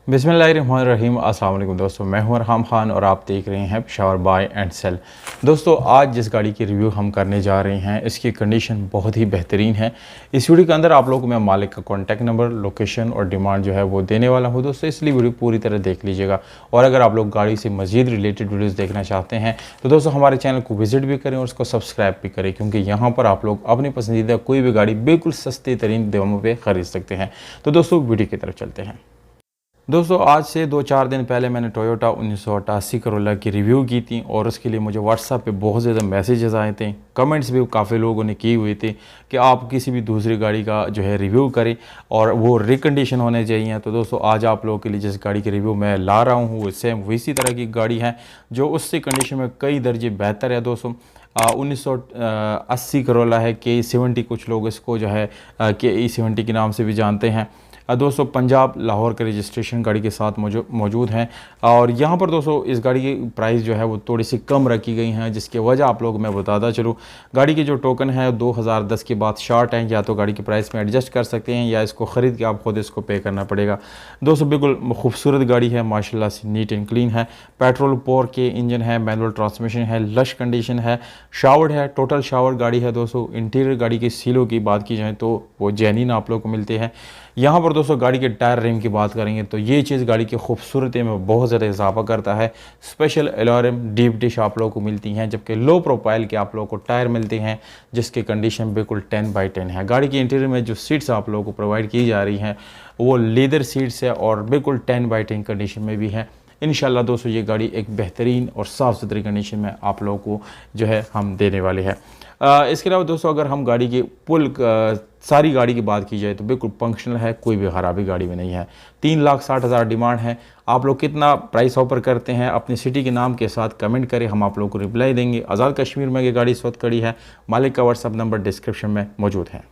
बिस्मिल्लाहिर्रहमानिर्रहीम। अस्सलाम वालेकुम दोस्तों, मैं हूं अरहम खान और आप देख रहे हैं पेशावर बाय एंड सेल। दोस्तों, आज जिस गाड़ी की रिव्यू हम करने जा रहे हैं इसकी कंडीशन बहुत ही बेहतरीन है। इस वीडियो के अंदर आप लोगों को मैं मालिक का कॉन्टैक्ट नंबर, लोकेशन और डिमांड जो है वो देने वाला हूं दोस्तों, इसलिए वीडियो पूरी तरह देख लीजिएगा। और अगर आप लोग गाड़ी से मज़ीद रिलेटेड वीडियोज़ देखना चाहते हैं तो दोस्तों हमारे चैनल को विजिट भी करें और उसको सब्सक्राइब भी करें, क्योंकि यहाँ पर आप लोग अपनी पसंदीदा कोई भी गाड़ी बिल्कुल सस्ते तरीन दामों पर ख़रीद सकते हैं। तो दोस्तों वीडियो की तरफ चलते हैं। दोस्तों, आज से 2-4 दिन पहले मैंने टोयोटा 1988 करोला की रिव्यू की थी और उसके लिए मुझे व्हाट्सएप पे बहुत ज़्यादा मैसेजेस आए थे, कमेंट्स भी काफ़ी लोगों ने किए हुए थे कि आप किसी भी दूसरी गाड़ी का जो है रिव्यू करें और वो रिकंडीशन होने चाहिए। तो दोस्तों, आज आप लोगों के लिए जिस गाड़ी की रिव्यू मैं ला रहा हूँ वो सेम इसी तरह की गाड़ी है जो उससे कंडीशन में कई दर्जे बेहतर है। दोस्तों 1980 करोला है, K70 कुछ लोग इसको जो है KE70 के नाम से भी जानते हैं। दोस्तों पंजाब लाहौर का रजिस्ट्रेशन गाड़ी के साथ मौजूद हैं और यहाँ पर दोस्तों इस गाड़ी की प्राइस जो है वो थोड़ी सी कम रखी गई हैं, जिसकी वजह आप लोग मैं बताता चलूँ। गाड़ी के जो टोकन है 2010 के बाद शार्ट हैं, या तो गाड़ी की प्राइस में एडजस्ट कर सकते हैं या इसको ख़रीद के आप खुद इसको पे करना पड़ेगा। दोस्तों बिल्कुल खूबसूरत गाड़ी है, माशाल्लाह से नीट एंड क्लीन है। पेट्रोल पोर के इंजन है, मैनुअल ट्रांसमिशन है, लश कंडीशन है, शावर्ड है, टोटल शावर गाड़ी है। दोस्तों इंटीरियर गाड़ी के सीलों की बात की जाए तो वो जेन्युइन आप लोग को मिलते हैं। यहाँ पर दोस्तों गाड़ी के टायर रिम की बात करेंगे तो ये चीज़ गाड़ी की खूबसूरती में बहुत ज़्यादा इजाफा करता है। स्पेशल एलोरिम डीप डिश आप लोगों को मिलती हैं, जबकि लो प्रोफाइल के आप लोगों को टायर मिलते हैं जिसकी कंडीशन बिल्कुल 10/10 है। गाड़ी के इंटीरियर में जो सीट्स आप लोगों को प्रोवाइड की जा रही हैं वो लेदर सीट्स है और बिल्कुल 10/10 कंडीशन में भी है। इंशाल्लाह दोस्तों ये गाड़ी एक बेहतरीन और साफ़ सुथरी कंडीशन में आप लोगों को जो है हम देने वाले हैं। इसके अलावा दोस्तों अगर हम गाड़ी की सारी गाड़ी की बात की जाए तो बिल्कुल फंक्शनल है, कोई भी खराबी गाड़ी में नहीं है। 3,60,000 डिमांड है। आप लोग कितना प्राइस ऑफर करते हैं अपनी सिटी के नाम के साथ कमेंट करें, हम आप लोगों को रिप्लाई देंगे। आज़ाद कश्मीर में ये गाड़ी इस वक्त खड़ी है। मालिक का व्हाट्सअप नंबर डिस्क्रिप्शन में मौजूद है।